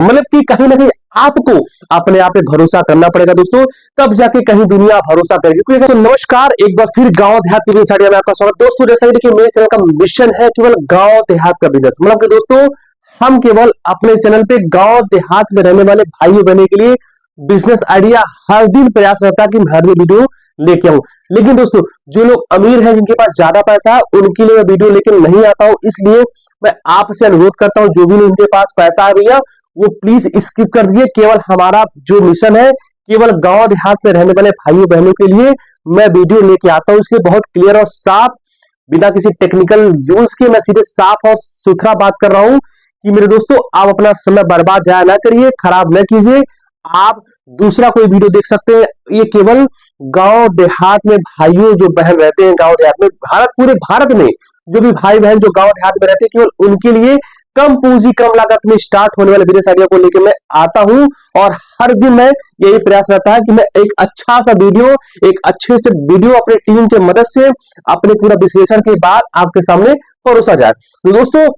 मतलब कि कहीं ना कहीं आपको अपने आप पे भरोसा करना पड़ेगा दोस्तों, तब जाके कहीं दुनिया भरोसा करेगी। क्योंकि तो नमस्कार, एक बार फिर गांव देहात की बिजनेस आइडिया में आपका स्वागत। दोस्तों जैसा कि देखिए, मेरे चैनल का मिशन है केवल गांव देहात का बिजनेस, मतलब कि दोस्तों हम केवल अपने चैनल पे गांव देहात में रहने वाले भाइयों बहनों के लिए बिजनेस आइडिया हर दिन प्रयास रहता है कि मैं हर दिन वीडियो लेके आऊं। लेकिन दोस्तों जो लोग अमीर हैं, जिनके पास ज्यादा पैसा है, उनके लिए मैं वीडियो लेके नहीं आता हूं। इसलिए मैं आपसे अनुरोध करता हूं, जो भी उनके पास पैसा आ भैया वो प्लीज स्किप कर दिए। केवल हमारा जो मिशन है, केवल गांव देहात में रहने वाले भाइयों बहनों के लिए मैं वीडियो लेके आता हूं। इसलिए बहुत क्लियर और साफ, बिना किसी टेक्निकल यूज के मैं सीधे साफ और सुथरा बात कर रहा हूं कि मेरे दोस्तों आप अपना समय बर्बाद जाया ना करिए, खराब न कीजिए। आप दूसरा कोई वीडियो देख सकते हैं। ये केवल गांव देहात में भाइयों जो बहन रहते हैं गांव देहात में, पूरे भारत में जो भी भाई बहन जो गांव देहात में रहते हैं, केवल उनके लिए कम पूंजी कम लागत में स्टार्ट होने वाले बिजनेस आइडिया को लेकर मैं आता हूं। और हर दिन मैं यही प्रयास रहता है कि मैं एक अच्छा सा वीडियो, एक अच्छे से वीडियो अपने टीम के मदद से अपने पूरा विश्लेषण के बाद आपके सामने परोसा जाए। तो दोस्तों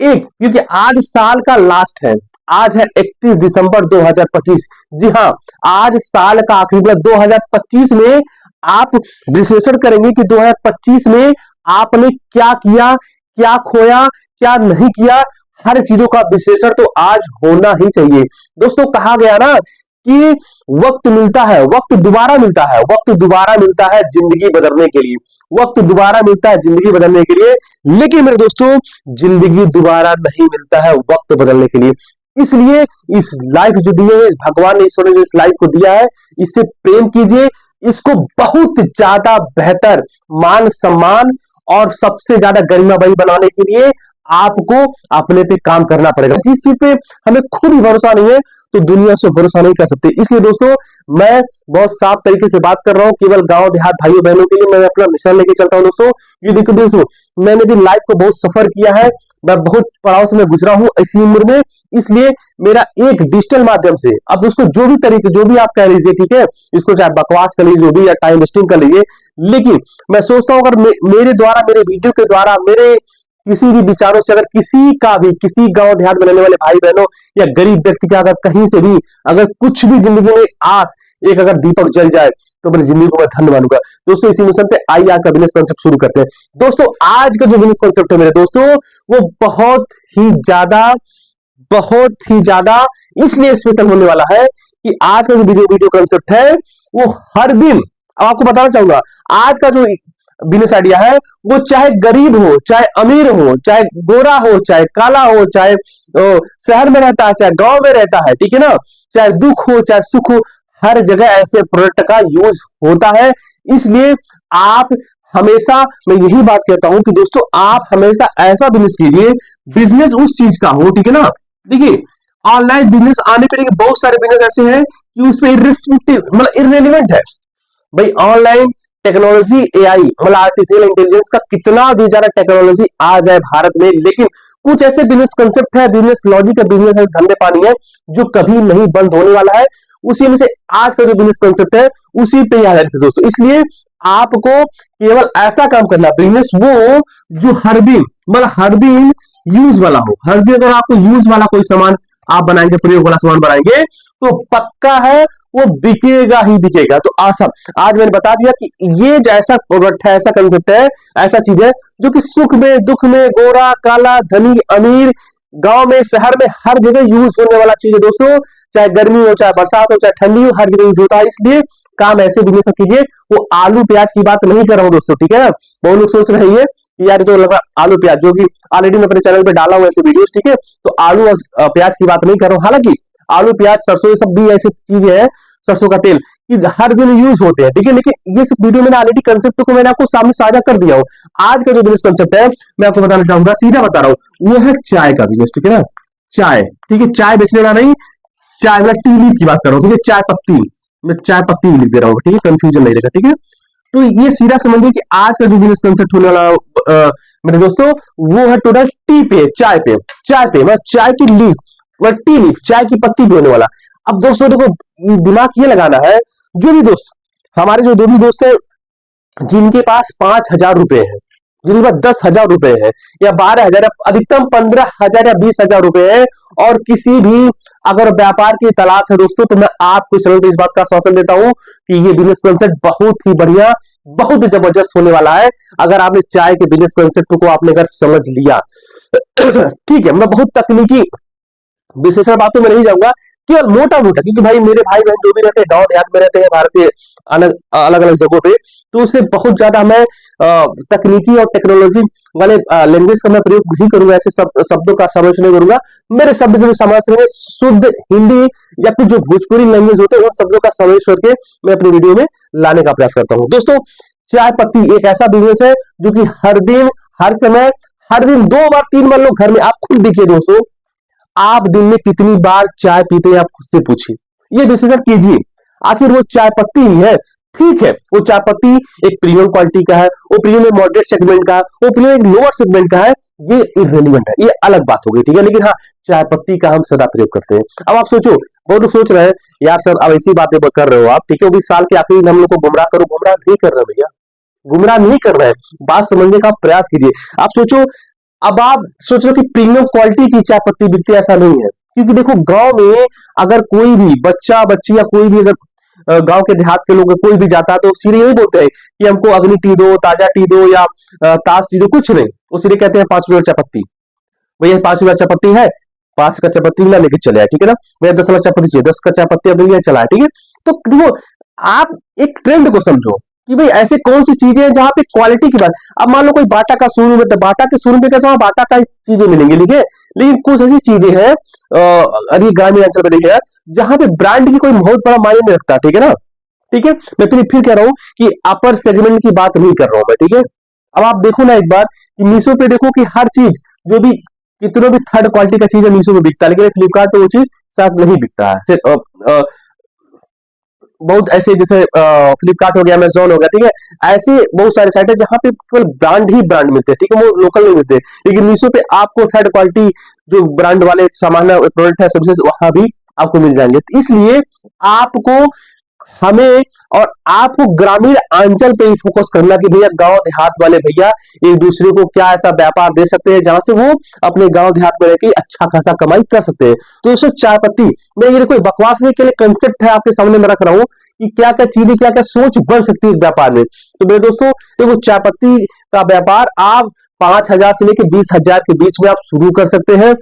क्योंकि आज साल का लास्ट है, आज है 31 दिसंबर 2025। जी हाँ, आज साल का आखिरी, मतलब 2025 में आप विश्लेषण करेंगे कि 2025 में आपने क्या किया, क्या खोया, क्या नहीं किया। हर चीजों का विश्लेषण तो आज होना ही चाहिए। दोस्तों कहा गया ना कि वक्त मिलता है, वक्त दोबारा मिलता है, वक्त दोबारा मिलता है जिंदगी बदलने के लिए, वक्त दोबारा मिलता है जिंदगी बदलने के लिए। लेकिन मेरे दोस्तों जिंदगी दोबारा नहीं मिलता है वक्त बदलने के लिए। इसलिए इस लाइफ जो दी है, भगवान ने ईश्वर ने जो इस लाइफ को दिया है, इससे प्रेम कीजिए। इसको बहुत ज्यादा बेहतर मान सम्मान और सबसे ज्यादा गरिमामयी बनाने के लिए आपको अपने पे काम करना पड़ेगा। जिस चीज पे हमें खुद ही भरोसा नहीं है तो दुनिया से भरोसा नहीं कर सकते। इसलिए दोस्तों मैं बहुत साफ तरीके से बात कर रहा हूं, केवल गांव देहात भाइयों बहनों के लिए मैं अपना मिशन लेके चलता हूं। दोस्तों ये देखो दोस्तों, मैंने भी लाइफ को बहुत सफर किया है, मैं बहुत पड़ाव से मैं गुजरा हूं इसी उम्र में। इसलिए मेरा एक डिजिटल माध्यम से, अब उसको जो भी तरीके, जो भी आप कह लीजिए, ठीक है, इसको चाहे बकवास कर लीजिए, जो भी, या टाइम वेस्टिंग कर लीजिए, लेकिन मैं सोचता हूं अगर मेरे द्वारा, मेरे वीडियो के द्वारा, मेरे किसी भी विचारों से अगर किसी का भी, किसी गांव देहात में रहने वाले भाई बहनों या गरीब व्यक्ति का अगर कहीं से भी अगर कुछ भी जिंदगी में आस, एक अगर दीपक जल जाए तो अपनी जिंदगी को मैं धन्य मानूंगा। दोस्तों इसी मिशन पे आइए आज का बिजनेस कंसेप्ट शुरू करते हैं। दोस्तों आज का जो बिजनेस कंसेप्ट है मेरे दोस्तों, वो बहुत ही ज्यादा इसलिए स्पेशल होने वाला है कि आज का जो वीडियो कंसेप्ट है वो हर दिन आपको बताना चाहूंगा। आज का जो बिजनेस आइडिया है वो चाहे गरीब हो, चाहे अमीर हो, चाहे गोरा हो, चाहे काला हो, चाहे शहर में रहता है, चाहे गांव में रहता है, ठीक है ना, चाहे दुख हो चाहे सुख हो, हर जगह ऐसे प्रोडक्ट का यूज होता है। इसलिए आप हमेशा, मैं यही बात कहता हूं कि दोस्तों आप हमेशा ऐसा बिजनेस कीजिए, बिजनेस उस चीज का हो, ठीक है ना। देखिए ऑनलाइन बिजनेस आने पर बहुत सारे बिजनेस ऐसे हैं कि उसमें इर्रिस्पेक्टिव, मतलब इररिलेवेंट है भाई। ऑनलाइन टेक्नोलॉजी, एआई मतलब आर्टिफिशियल इंटेलिजेंस का कितना भी ज्यादा टेक्नोलॉजी आ जाए भारत में, लेकिन कुछ ऐसे बिजनेस कंसेप्ट है, बिजनेस लॉजिक है, बिजनेस है, धंधे पानी है जो कभी नहीं बंद होने वाला है। उसी में से आज का जो बिजनेस कंसेप्ट है उसी पे आधारित है दोस्तों। इसलिए आपको केवल ऐसा काम करना, बिजनेस वो जो हर दिन, मतलब हर दिन यूज वाला हो। हर दिन अगर आपको यूज वाला कोई सामान आप बनाएंगे, प्रयोग वाला सामान बनाएंगे, तो पक्का है वो बिकेगा ही बिकेगा। तो आज मैंने बता दिया कि ये जैसा प्रोडक्ट है, ऐसा कंसेप्ट है, ऐसा चीज है जो कि सुख में, दुख में, गोरा काला, धनी अमीर, गांव में, शहर में, हर जगह यूज होने वाला चीज है दोस्तों। चाहे गर्मी हो, चाहे बरसात हो, चाहे ठंडी हो, हर जगह यूज होता है। इसलिए काम ऐसे बिजनेस कीजिए। वो आलू प्याज की बात नहीं कर रहा हूं दोस्तों, ठीक है ना। बहुत लोग सोच रहे हैं यार जो लगा आलू प्याज, जो कि ऑलरेडी मैं अपने चैनल पे डाला हुआ ऐसे वीडियोस, ठीक है। तो आलू और प्याज की बात नहीं कर रहा हूं। हालांकि आलू प्याज सरसों ये सब भी ऐसी चीजें हैं, सरसों का तेल, कि हर दिन यूज होते हैं, ठीक है। लेकिन ये सब वीडियो मैंने ऑलरेडी कंसेप्ट को मैंने आपको सामने साझा कर दिया हूं। आज का जो बिजनेस कंसेप्ट है मैं आपको बताना चाहूंगा, सीधा बता रहा हूं, वो है चाय का बिजनेस, ठीक है ना। चाय, ठीक है, चाय बेचने वाला नहीं, चाय मैं टी लीफ की बात कर रहा हूं, ठीक है, चाय पत्ती, मैं चाय पत्ती लिख दे रहा हूं, ठीक है, कंफ्यूजन नहीं रहेगा, ठीक है। तो ये सीधा समझिए कि आज का जो बिजनेस कंसेप्ट होने वाला मेरे दोस्तों, वो है टोटल टी पे, चाय पे, मैं चाय की लीफ, वह टी लीफ, चाय की पत्ती पे होने वाला। अब दोस्तों देखो दिमाग ये लगाना है, जो भी दोस्त, हमारे जो दो भी दोस्त है जिनके पास 5,000 रुपए है, जिनके पास 10,000 रुपए है, या 12,000, अधिकतम 15,000 या 20,000 रुपए है, और किसी भी अगर व्यापार की तलाश है दोस्तों, तो मैं आपको चैनल पे इस बात का आश्वासन देता हूं कि ये बिजनेस कॉन्सेप्ट बहुत ही बढ़िया, बहुत जबरदस्त होने वाला है। अगर आपने चाय के बिजनेस कॉन्सेप्ट को आपने अगर समझ लिया ठीक है, मैं बहुत तकनीकी विशेषण बातों में नहीं जाऊंगा, केवल मोटा मोटा, क्योंकि भाई मेरे भाई बहन जो भी रहते हैं गांव देहात में रहते हैं भारतीय अलग अलग अलग जगहों पे, तो उससे बहुत ज्यादा मैं तकनीकी और टेक्नोलॉजी वाले लैंग्वेज का मैं प्रयोग नहीं करूंगा, ऐसे शब्दों का समावेश नहीं करूंगा। मेरे शब्द जो समावेश करेंगे शुद्ध हिंदी या फिर जो भोजपुरी लैंग्वेज होते हैं उन शब्दों का समावेश करके मैं अपनी वीडियो में लाने का प्रयास करता हूँ। दोस्तों, चाय पत्ती एक ऐसा बिजनेस है जो कि हर दिन, हर समय, हर दिन 2 बार 3 बार लोग घर में, आप खुद देखिए दोस्तों, आप दिन में कितनी बार चाय पीते हैं, आप खुद से पूछिए, ये विश्लेषण कीजिए। आखिर वो चाय पत्ती ही है, ठीक है, वो चाय पत्ती एक प्रीमियम क्वालिटी का है, वो प्रीमियम एक मॉडरेट सेगमेंट का, वो प्रीमियम एक लोअर सेगमेंट का है, ये इररिलेवेंट है, ये अलग बात हो गई, ठीक है। लेकिन हाँ, चाय पत्ती का हम सदा प्रयोग करते हैं। अब आप सोचो, बहुत लोग सोच रहे हैं यार सर अब ऐसी बातें कर रहे हो आप, ठीक है, वो भी साल के आखिरी हम लोग को गुमराह करो, गुमराह नहीं कर रहे भैया, गुमराह नहीं कर रहे हैं, बात समझने का प्रयास कीजिए। आप सोचो, अब आप सोच रहे हो कि प्रीमियम क्वालिटी की चाय पत्ती बिकती है, ऐसा नहीं है। क्योंकि देखो, गांव में अगर कोई भी बच्चा बच्ची या कोई भी अगर गांव के देहात के लोग कोई भी जाता है तो सीधे यही बोलते हैं कि हमको अग्नि टी दो, ताजा टी दो या ताश टी दो, कुछ नहीं, वो सीधे कहते हैं 5 रुपये चाय पत्ती। भैया 5 रुपये चाय पत्ती है, 5 का चाय पत्ती ना लेके चले आए, ठीक है ना। भैया 10 वाला चाय पत्ती चाहिए, 10 का चाय पत्ती अब चला है, ठीक है। तो देखो, आप एक ट्रेंड को समझो कि भाई ऐसे कौन सी चीजें हैं जहां पे क्वालिटी की बात। अब मान लो कोई बाटा का शोरूम है, तो बाटा के शोरूम पे कहते हैं बाटा का चीजें मिलेंगी, ठीक है। लेकिन कुछ ऐसी चीजें हैं अरे ग्रामीण अंचल में देखिए जहां पे ब्रांड की कोई बहुत बड़ा मायने नहीं रखता, ठीक है ना। ठीक है, मैं फिर कह रहा हूं कि अपर सेगमेंट की बात नहीं कर रहा हूं मैं, ठीक है। अब आप देखो ना एक बार कि मीशो पे देखो कि हर चीज जो भी कितने भी थर्ड क्वालिटी का चीज है मीशो में बिकता है, लेकिन फ्लिपकार्ट पे वो चीज शायद नहीं बिकता है। सिर्फ बहुत ऐसे जैसे फ्लिपकार्ट हो गया, अमेजोन हो गया, ठीक है, ऐसे बहुत सारे साइट है जहां पे केवल ब्रांड ही ब्रांड मिलते हैं, ठीक है, वो लोकल नहीं मिलते। लेकिन मीशो पे आपको थर्ड क्वालिटी जो ब्रांड वाले सामान प्रोडक्ट है सर्विसेज वहां भी आपको मिल जाएंगे। तो इसलिए आपको, हमें और आपको ग्रामीण अंचल पे ही फोकस करना कि भैया गांव देहात वाले भैया एक दूसरे को क्या ऐसा व्यापार दे सकते हैं जहां से वो अपने गांव देहात में रहकर अच्छा खासा कमाई कर सकते हैं। तो दोस्तों, चाय पत्ती, मैं ये कोई बकवास नहीं के लिए कंसेप्ट है आपके सामने मैं रख रहा हूं कि क्या क्या चीजें, क्या क्या सोच बन सकती है व्यापार में। तो मेरे दोस्तों, देखो, चाय पत्ती का व्यापार आप 5,000 से लेकर 20,000 के बीच में आप शुरू कर सकते हैं।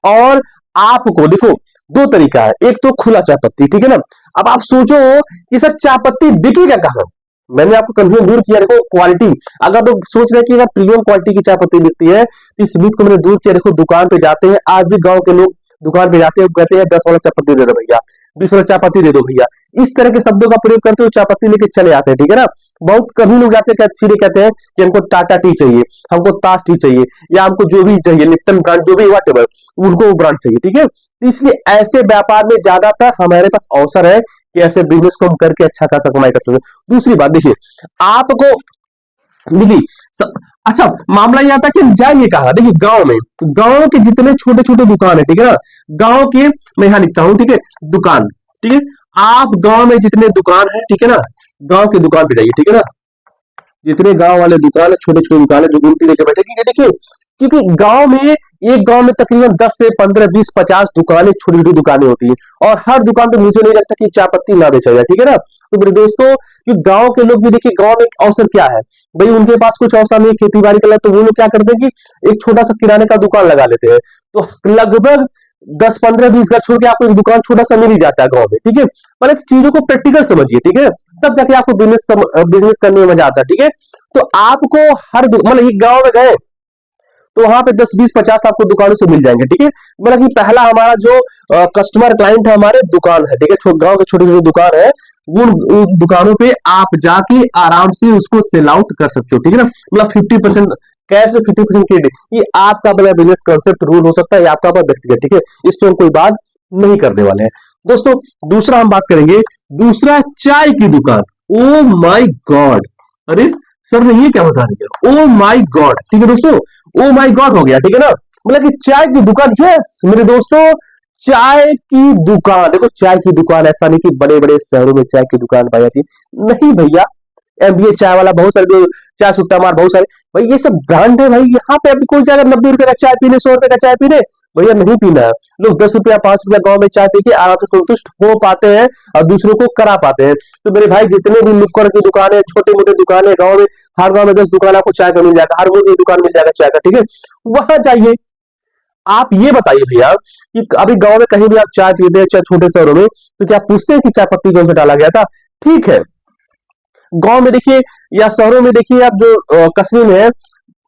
और आपको देखो, 2 तरीका है, एक तो खुला चाय पत्ती, ठीक है ना। अब आप सोचो कि सर चाय पत्ती बिकेगा कहां, मैंने आपको कंफ्यूजन दूर किया। देखो, क्वालिटी, अगर लोग सोच रहे हैं कि अगर प्रीमियम क्वालिटी की चाय पत्ती बिकती है, तो इस मिथ को मैंने दूर किया। देखो, दुकान पे जाते हैं, आज भी गांव के लोग दुकान पे जाते हैं, कहते हैं 10 वाला चाय पत्ती दे दो भैया, 20 वाला चाय पत्ती दे दो भैया, इस तरह के शब्दों का प्रयोग करते हुए चाय पत्ती लेके चले आते हैं, ठीक है ना। बहुत कभी लोग जाते हैं, सीधे कहते हैं कि हमको टाटा टी चाहिए, हमको ताज टी चाहिए, या हमको जो भी चाहिए, लिप्टन ब्रांड, जो भी व्हाटएवर, उनको वो ब्रांड चाहिए, ठीक है। तो इसलिए ऐसे व्यापार में ज्यादातर हमारे पास अवसर है कि ऐसे बिजनेस को हम करके अच्छा खासा कमाई कर सकते हैं। दूसरी बात देखिए, आपको दीदी अच्छा मामला ये आता है कि हम जाएंगे कहाँ। देखिए, गांव में, गांव के जितने छोटे छोटे दुकान है, ठीक है ना, गांव के, मैं यहां लिखता हूं, ठीक है, दुकान, ठीक है, आप गांव में जितने दुकान है, ठीक है ना, गांव की दुकान पे जाइए, ठीक है ना, जितने गांव वाले दुकान है, छोटे छोटे दुकान है जो गिनती लेके बैठे, ठीक है, देखिए, क्योंकि गांव में, एक गांव में तकरीबन 10 से 15, 20, 50 दुकानें, छोटी छोटी दुकानें होती है, और हर दुकान पे मुझे नहीं लगता कि चाय पत्ती ना बेचा जाए, ठीक है ना। तो मेरे दोस्तों, कि गांव के लोग भी देखिए, गांव में एक अवसर क्या है भाई, उनके पास कुछ अवसर नहीं खेती बाड़ी का, तो वो लोग क्या करते हैं कि एक छोटा सा किराने का दुकान लगा लेते हैं। तो लगभग 10, 15, 20 घर छोड़ के आपको एक दुकान छोटा सा मिल ही जाता है गांव में, ठीक है। पहले चीजों को प्रैक्टिकल समझिए, ठीक है, तब जाके आपको बिजनेस करने में मजा आता है, ठीक है। तो आपको हर मतलब एक गांव में गए तो वहां पे 10, 20, 50 आपको दुकानों से मिल जाएंगे, ठीक है। मतलब कि पहला हमारा जो कस्टमर क्लाइंट है हमारे दुकान है, ठीक है, गांव के छोटे छोटे दुकान है, उन दुकानों पे आप जाके आराम से उसको सेल आउट कर सकते हो, ठीक है ना। मतलब 50% कैश में 50% क्रेडिट, ये आपका अपना बिजनेस कॉन्सेप्ट रूल हो सकता है, आपका अपना व्यक्तिगत, ठीक है, इस पर हम कोई बात नहीं करने वाले हैं। दोस्तों, दूसरा हम बात करेंगे, दूसरा चाय की दुकान। ओ माई गॉड, अरे सर ने ये क्या बता दिया, ओ माई गॉड, ठीक है दोस्तों, ओ माई गॉड हो गया, ठीक है ना। मतलब कि चाय की दुकान, यस मेरे दोस्तों, चाय की दुकान। देखो, चाय की दुकान ऐसा नहीं कि बड़े बड़े शहरों में चाय की दुकान पाई जाती, नहीं भैया, एमबीए चाय वाला बहुत सारे, जो चाय सुट्टा मार बहुत सारे, भाई ये सब ब्रांड है भाई। यहाँ पे अभी कोई जाएगा 90 रुपए का चाय पीने, 100 रुपए का चाय पीने, भैया नहीं पीना है। लोग 10 रुपया 5 रुपया गाँव में चाय पी के आराम से संतुष्ट हो पाते हैं और दूसरों को करा पाते हैं। तो मेरे भाई जितने भी नुक्कड़ की दुकानें, छोटे मोटे दुकानें गाँव में, हर गाँव में 10 दुकान आपको चाय का मिल जाएगा, हर रोज एक दुकान मिल जाएगा चाय का, ठीक है, वहां जाइए। आप ये बताइए भैया कि अभी गांव में कहीं भी आप चाय पीते हैं, चाहे छोटे शहरों में, तो क्या पूछते हैं कि चाय पत्ती कौन सा डाला गया था? ठीक है, गांव में देखिए या शहरों में देखिए आप जो कस्बे में है,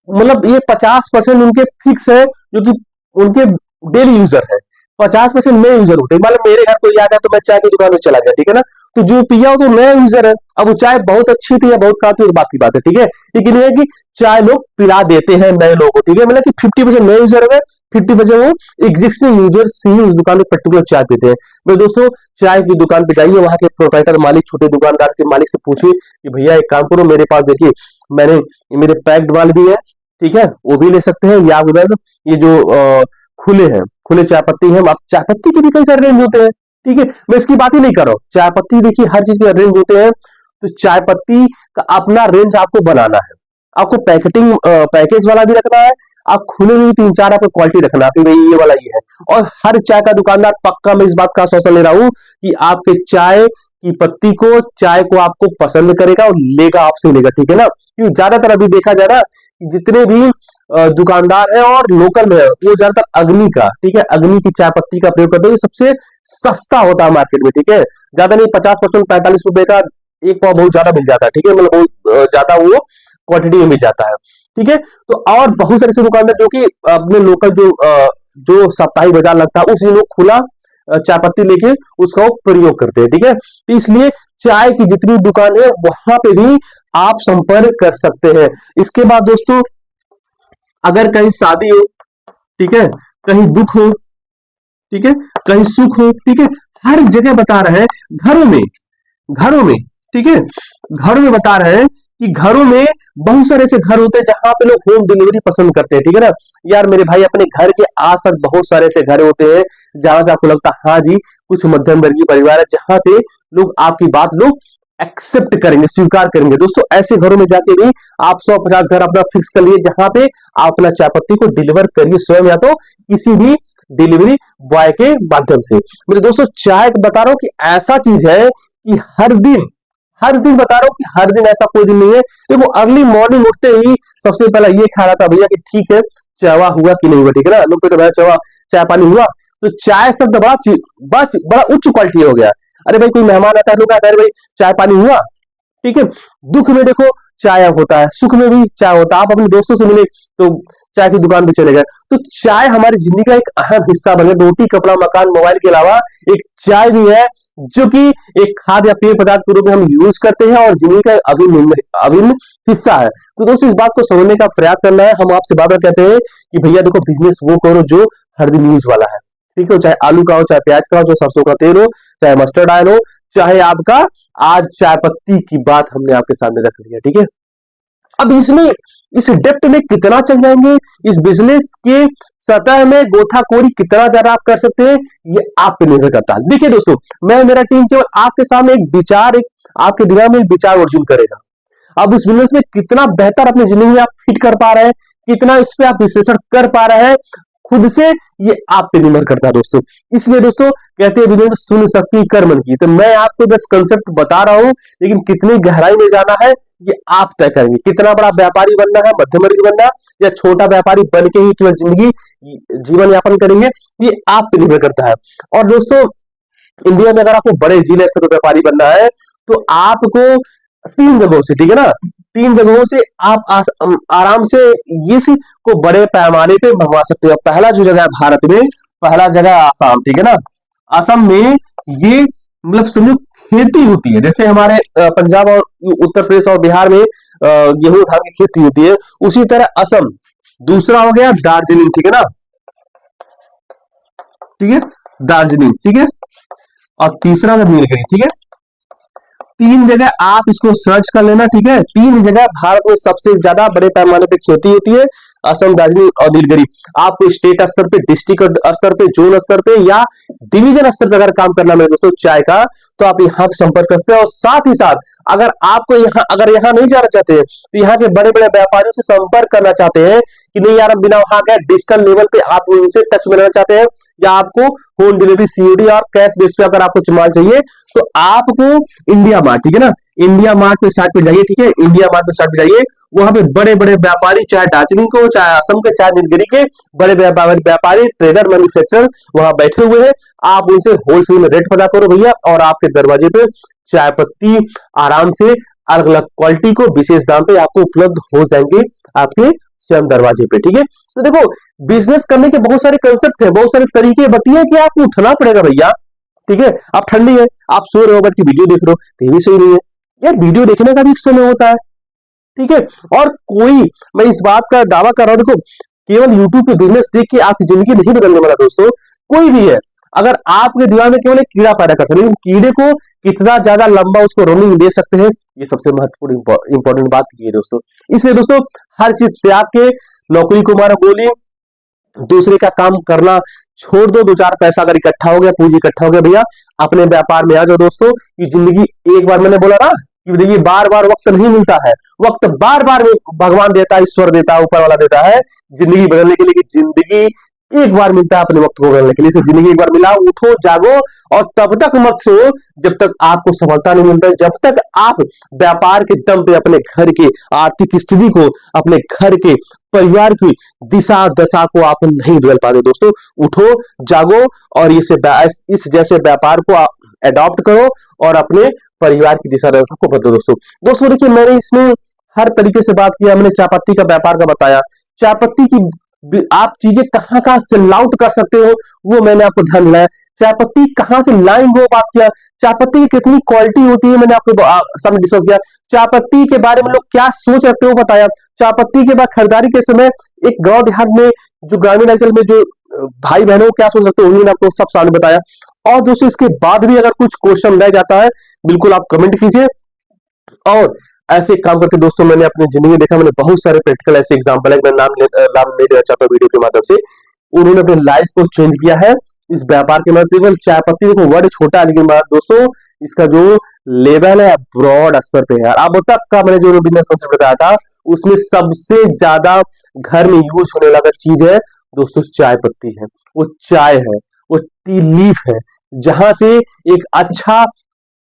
मतलब ये 50% उनके फिक्स है जो कि उनके डेली यूजर है, 50% नए यूजर होते हैं। मतलब मेरे घर कोई आ गया तो मैं चाय की दुकान में चला गया, ठीक है ना, तो जो पिया वो तो नया यूजर है। अब वो चाय बहुत अच्छी थी या बहुत खाती और बाकी बात है, ठीक है, लेकिन ये है कि चाय लोग पिला देते हैं नए लोगों को, ठीक है, मतलब कि 50% नए यूजर हो गए, 50% वो एग्जिस्टिंग यूजर्स ही उस दुकान में पर्टिकुलर चाय पीते हैं। मेरे दोस्तों, चाय की दुकान पे जाइए, वहां के प्रोप्राइटर मालिक, छोटे दुकानदार के मालिक से पूछिए कि भैया एक काम करो, मेरे पास देखिए मैंने मेरे पैक्ड माल भी है, ठीक है, वो भी ले सकते हैं, या उधर ये जो खुले हैं, खुले चाय पत्ती है, आप चाय पत्ती के भी कई सारे रेंज होते हैं, ठीक है, मैं इसकी बात ही नहीं कर रहा हूँ। चाय पत्ती देखिए हर चीज के रेंज होते हैं, तो चाय पत्ती का अपना रेंज आपको बनाना है। आपको पैकेटिंग पैकेज वाला भी रखना है, आप खुले में भी 3 4 आपको क्वालिटी रखना है कि भाई ये वाला ये है। और हर चाय का दुकानदार, पक्का मैं इस बात का आश्वासन ले रहा हूँ कि आपके चाय की पत्ती को, चाय को आपको पसंद करेगा और लेगा, आपसे लेगा, ठीक है ना, क्योंकि ज्यादातर अभी देखा जा रहा है कि जितने भी दुकानदार है और लोकल में है, वो ज्यादातर अग्नि का, ठीक है, अग्नि की चाय पत्ती का प्रयोग करते हैं। ये सबसे सस्ता होता है मार्केट में, ठीक है, ज्यादा नहीं, 50% 45 रुपए का एक पाव बहुत ज्यादा मिल जाता है, ठीक है, मतलब बहुत ज्यादा वो क्वांटिटी में मिल जाता है, ठीक है। तो और बहुत सारे ऐसे दुकानदार जो कि अपने लोकल जो साप्ताहिक बाजार लगता है उस दिन वो खुला चाय पत्ती लेके उसका वो प्रयोग करते हैं, ठीक है। तो इसलिए चाय की जितनी दुकान है वहां पे भी आप संपर्क कर सकते हैं। इसके बाद दोस्तों, अगर कहीं शादी हो, ठीक है, कहीं दुख हो, ठीक है, कहीं सुख हो, ठीक है, हर जगह बता रहे हैं, घरों में, ठीक है, घरों में बता रहे हैं कि घरों में बहुत सारे ऐसे घर होते हैं जहां पे लोग होम डिलीवरी पसंद करते हैं, ठीक है ना। यार मेरे भाई, अपने घर के आसपास बहुत सारे ऐसे घर होते हैं जहां से आपको लगता है हाँ जी कुछ मध्यम वर्गीय परिवार है, जहां से लोग आपकी बात लोग एक्सेप्ट करेंगे, स्वीकार करेंगे। दोस्तों, ऐसे घरों में जाके भी आप 150 घर अपना फिक्स कर लिए जहां पे आप अपना चाय पत्ती को डिलीवर करिए स्वयं, या तो किसी भी डिलीवरी बॉय के माध्यम से। मेरे दोस्तों, चाय बता रहा हूं कि ऐसा चीज है कि हर दिन बता रहा हूं कि हर दिन ऐसा कोई दिन नहीं है। देखो, अर्ली मॉर्निंग उठते ही सबसे पहला ये ख्याल आता भैया कि ठीक है चावा हुआ कि नहीं हुआ, ठीक है ना, लोग तो चावा चाय पानी हुआ। तो चाय शब्द बड़ा उच्च क्वालिटी हो गया। अरे भाई, कोई मेहमान आता है, लोग कहते हैं भाई चाय पानी हुआ, ठीक है। दुख में देखो चाय होता है, सुख में भी चाय होता है। आप अपने दोस्तों से मिले तो चाय की दुकान पे चले गए, तो चाय हमारी जिंदगी का एक अहम हिस्सा बन गया। रोटी कपड़ा मकान मोबाइल के अलावा एक चाय भी है जो कि एक खाद्य या पेय पदार्थ के रूप में हम यूज करते हैं और जिंदगी का अभिन्न हिस्सा है। तो दोस्तों, इस बात को समझने का प्रयास करना है। हम आपसे बार बार कहते हैं कि भैया देखो, बिजनेस वो करो जो हर दिन यूज वाला है, ठीक है, चाहे आलू का हो, चाहे प्याज का हो, चाहे सरसों का तेल हो, चाहे मस्टर्ड ऑयल हो, चाहे आपका आज चाय पत्ती की बात हमने आपके सामने रख ली है, ठीक है। अब इसमें इस डेप्थ में कितना चल जाएंगे, इस बिजनेस के सतह में गोताखोरी कितना ज्यादा आप कर सकते हैं, ये आप पे निर्भर करता है। देखिए दोस्तों, मैं मेरा टीम केवल आपके सामने एक विचार, एक आपके दिमाग में एक विचार अर्जुन करेगा। अब इस बिजनेस में कितना बेहतर अपनी जिंदगी में आप फिट कर पा रहे हैं, कितना इस पे आप विश्लेषण कर पा रहे हैं खुद से, ये आप पे निर्भर करता है दोस्तों। इसलिए दोस्तों, कहते हैं बिजनेस सुन सकती कर मन की। तो मैं आपको बस कंसेप्ट बता रहा हूं, लेकिन कितनी गहराई में जाना है ये आप तय करेंगे। कितना बड़ा व्यापारी बनना है, मध्यवर्गीय बनना, या छोटा व्यापारी बन के ही केवल जिंदगी जीवन यापन करेंगे, ये आप पे निर्भर करता है। और दोस्तों, इंडिया में अगर आपको बड़े जिले स्तर पर व्यापारी बनना है तो आपको 3 जगहों से, ठीक है ना, 3 जगहों से आप आराम से इस को बड़े पैमाने पे मंगवा सकते हो। पहला जो जगह है भारत में, पहला जगह है आसाम, ठीक है ना। आसाम में ये मतलब समझो खेती होती है, जैसे हमारे पंजाब और उत्तर प्रदेश और बिहार में गेहूं धान की खेती होती है, उसी तरह असम। दूसरा हो गया दार्जिलिंग, ठीक है ना, ठीक है, दार्जिलिंग, ठीक है, और तीसरा है नीलगिरी, ठीक है। 3 जगह आप इसको सर्च कर लेना, ठीक है। 3 जगह भारत में सबसे ज्यादा बड़े पैमाने पे खेती होती है, असम, दार्जिलिंग और नीलगिरी। आपको स्टेट स्तर पे, डिस्ट्रिक्ट स्तर पे, जोन स्तर पे या डिवीजन स्तर पे अगर काम करना है दोस्तों चाय का, तो आप यहाँ संपर्क कर सकते हैं। और साथ ही साथ अगर आपको अगर यहाँ नहीं जाना चाहते हैं तो यहाँ के बड़े बड़े व्यापारियों से संपर्क करना चाहते हैं कि नहीं यार, हम बिना वहां गए डिजिटल लेवल पे आप उनसे टच में रहना चाहते हैं, या आपको होम डिलीवरी सीओडी और कैश बेस पे अगर आपको माल चाहिए तो आपको इंडिया मार्ट, ठीक है ना, इंडिया मार्ट पे साइट पे जाइए, ठीक है, इंडिया मार्ट पे साइट पे जाइए। वहां पे बड़े बड़े व्यापारी, चाहे दार्जिलिंग को, चाहे असम के, चाहे नीलगिरी के बड़े व्यापारी ट्रेडर मैन्युफैक्चरर वहां बैठे हुए हैं। आप उनसे होलसेल में रेट पता करो भैया, और आपके दरवाजे पे चाय पत्ती आराम से अलग अलग क्वालिटी को विशेष दाम पे आपको उपलब्ध हो जाएंगे आपके स्वयं दरवाजे पे, ठीक है। तो देखो, बिजनेस करने के बहुत सारे कंसेप्ट है, बहुत सारे तरीके, बतिए कि आपको उठना पड़ेगा भैया, ठीक है। आप ठंडी है, आप सो रहे हो बैठ के वीडियो देख रहे हो तो ये भी सही नहीं है यार, वीडियो देखने का भी एक समय होता है, ठीक है। और कोई, मैं इस बात का दावा कर रहा हूं, देखो, केवल यूट्यूब पे बिजनेस देख के आपकी जिंदगी नहीं बदलने वाला दोस्तों, कोई भी है। अगर आपके दिमाग में केवल एक कीड़ा पैदा कर सकते हैं, कीड़े को कितना ज्यादा लंबा उसको रोमिंग दे सकते हैं, ये सबसे महत्वपूर्ण इंपॉर्टेंट बात की है दोस्तों। इसलिए दोस्तों, हर चीज त्याग के नौकरी को मारा गोली, दूसरे का काम करना छोड़ दो, दो चार पैसा अगर इकट्ठा हो गया, पूंजी इकट्ठा हो गया भैया, अपने व्यापार में आ जाओ दोस्तों। ये जिंदगी एक बार, मैंने बोला ना कि देखिए, बार बार वक्त नहीं मिलता है, वक्त बार बार भगवान देता है, ईश्वर देता है, ऊपर वाला देता है जिंदगी बदलने के लिए, कि जिंदगी एक बार मिलता है अपने वक्त को बदलने के लिए। जिंदगी एक बार मिला, उठो जागो, और तब तक मत सो जब तक आपको सफलता नहीं मिलता, जब तक आप व्यापार के दम पे अपने घर के आर्थिक स्थिति को, अपने घर के परिवार की दिशा दशा को आप नहीं बदल पाते दोस्तों। उठो जागो और इस जैसे व्यापार को अडॉप्ट करो और अपने परिवार की दिशा दशा को बदलो दोस्तों। दोस्तों देखिए, मैंने इसमें हर तरीके से बात किया, मैंने चायपत्ती का व्यापार का बताया, चायपत्ती की आप चीजें कहाँ कहाँ सेल आउट कर सकते हो वो मैंने आपको ध्यान दिलाया, चायपत्ती कहाँ से लाइन हो बात किया, चायपत्ती की कितनी क्वालिटी होती है मैंने आपको सामने डिस्कस किया, चायपत्ती के बारे में लोग क्या सोच रखते हो बताया, चायपत्ती के बाद खरीदारी के समय एक गांव देहात में जो ग्रामीण अंचल में जो भाई बहनों क्या सोच सकते हो उन्होंने आपको सब सामने बताया। और दोस्तों, इसके बाद भी अगर कुछ क्वेश्चन रह जाता है बिल्कुल आप कमेंट कीजिए। और ऐसे काम करके दोस्तों मैंने अपनी जिंदगी में देखा, मैंने बहुत सारे प्रैक्टिकल ऐसे एग्जांपल है, मैं नाम नहीं लेना चाहता वीडियो के माध्यम से, उन्होंने अपने लाइफ को चेंज किया है इस व्यापार के माध्यम। चाय पत्ती को वर्ड छोटा है, लेकिन दोस्तों इसका जो लेवल है ब्रॉड स्तर पे है। अब तक का मैंने जो बिजनेस कॉन्सेप्ट बताया था उसमें सबसे ज्यादा घर में यूज होने वाला चीज है दोस्तों चाय पत्ती है, वो चाय है, वो टी लीफ है, जहां से एक अच्छा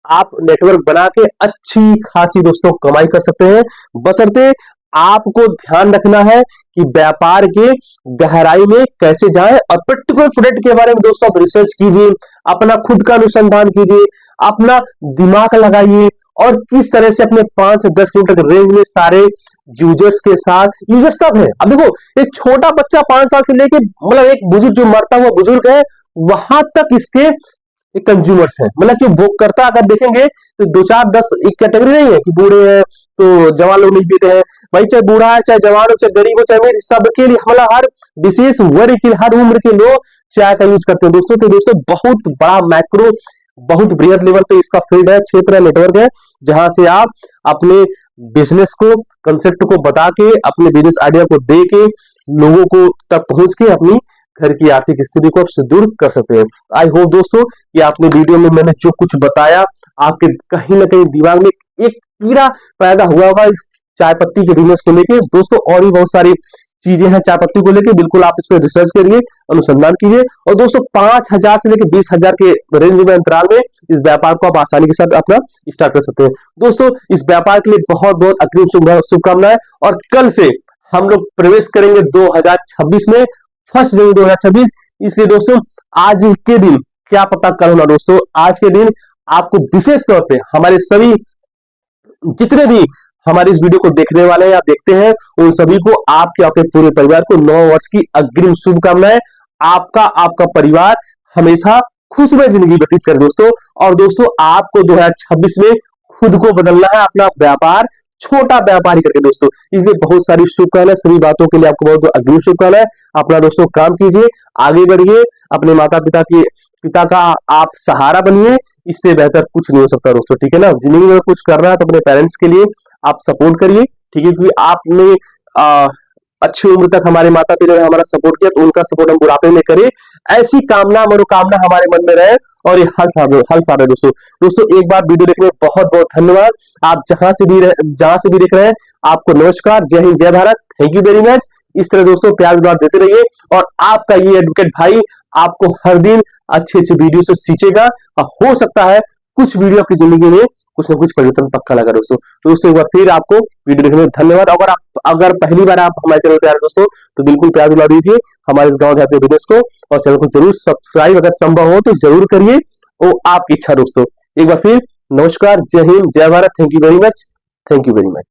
आप नेटवर्क बना के अच्छी खासी दोस्तों कमाई कर सकते हैं। बशर्ते आपको ध्यान रखना है कि व्यापार के गहराई में कैसे जाएं, और पर्टिकुलर प्रोडक्ट के बारे में दोस्तों आप रिसर्च कीजिए, अपना खुद का अनुसंधान कीजिए, अपना दिमाग लगाइए, और किस तरह से अपने 5 से 10 किलोमीटर रेंज में सारे यूजर्स के साथ, यूजर्स सब है। अब देखो, एक छोटा बच्चा 5 साल से लेके मतलब एक बुजुर्ग जो मरता हुआ बुजुर्ग है वहां तक इसके कंज्यूमर्स हैं, मतलब कि भोग करता अगर देखेंगे तो 2 4 10 एक कैटेगरी नहीं है कि बूढ़े हैं तो जवान लोग नहीं पीते हैं भाई, चाहे बूढ़ा है, चाहे जवान हो, चाहे गरीब हो, चाहे अमीर, सबके लिए, मतलब हर विशेष वर्ग के, हर उम्र के लोग चाय का यूज करते हैं दोस्तों। तो दोस्तों बहुत बड़ा मैक्रो, बहुत बृहद लेवल पे इसका फील्ड है, क्षेत्र है, नेटवर्क है, जहां से आप अपने बिजनेस को, कंसेप्ट को बता के, अपने बिजनेस आइडिया को दे के लोगों को तक पहुंच के अपनी घर की आर्थिक स्थिति को आप सुदृढ़ कर सकते हैं। आई होप दोस्तों कि आपने वीडियो में मैंने जो कुछ बताया आपके कहीं ना कहीं दिमाग में एक कीड़ा पैदा हुआ होगा इस चाय पत्ती के बिजनेस को लेके दोस्तों। और भी बहुत सारी चीजें हैं चाय पत्ती को लेके, बिल्कुल आप इस पर रिसर्च करिए, अनुसंधान कीजिए। और दोस्तों 5,000 से लेकर 20,000 के रेंज में अंतराल में इस व्यापार को आप आसानी के साथ अपना स्टार्ट कर सकते हैं दोस्तों। इस व्यापार के लिए बहुत बहुत अग्रिम शुभकामनाएं। और कल से हम लोग प्रवेश करेंगे 2026 में, 1 जनवरी 2026। इसलिए दोस्तों आज के दिन, क्या पता कल होना दोस्तों, आज के दिन आपको विशेष तौर पे हमारे सभी जितने भी हमारे इस वीडियो को देखने वाले हैं या देखते हैं उन सभी को, आपके आपके पूरे परिवार को 9 वर्ष की अग्रिम शुभकामनाएं। आपका परिवार हमेशा खुशमय जिंदगी व्यतीत करे दोस्तों। और दोस्तों आपको 2026 में खुद को बदलना है, अपना व्यापार छोटा व्यापार ही करके दोस्तों। इसलिए बहुत सारी शुभकामनाएं, सभी बातों के लिए आपको बहुत अग्रिम शुभकामनाएं। अपना दोस्तों काम कीजिए, आगे बढ़िए, अपने माता पिता का आप सहारा बनिए, इससे बेहतर कुछ नहीं हो सकता दोस्तों, ठीक है ना। जिंदगी में कुछ करना है तो अपने पेरेंट्स के लिए आप सपोर्ट करिए, ठीक है, क्योंकि आपने अच्छी उम्र तक हमारे माता पिता ने हमारा सपोर्ट किया, तो उनका सपोर्ट हम बुढ़ापे में करें। ऐसी कामना मनोकामना हमारे मन में रहे और ये हल सारे दोस्तों। दोस्तों एक बार वीडियो देखने में बहुत बहुत धन्यवाद। आप जहां से भी देख रहे हैं आपको नमस्कार, जय हिंद, जय Bharat, thank you very much. इस तरह दोस्तों प्यार दुलार देते रहिए और आपका ये एडवोकेट भाई आपको हर दिन अच्छे अच्छे वीडियो से सींचेगा और हो सकता है कुछ वीडियो आपकी जिंदगी में कुछ ना कुछ परिवर्तन पक्का लगा दोस्तों। तो दोस्तों एक बार फिर आपको वीडियो देखने में धन्यवाद। अगर पहली बार आप हमारे चैनल पे आ रहे दोस्तों तो बिल्कुल प्यार दुलार दीजिए हमारे इस गांव देहात के बिजनेस को और चैनल को जरूर सब्सक्राइब अगर संभव हो तो जरूर करिए। वो आपकी इच्छा दोस्तों। एक बार फिर नमस्कार, जय हिंद, जय Bharat, thank you very much, thank you very much.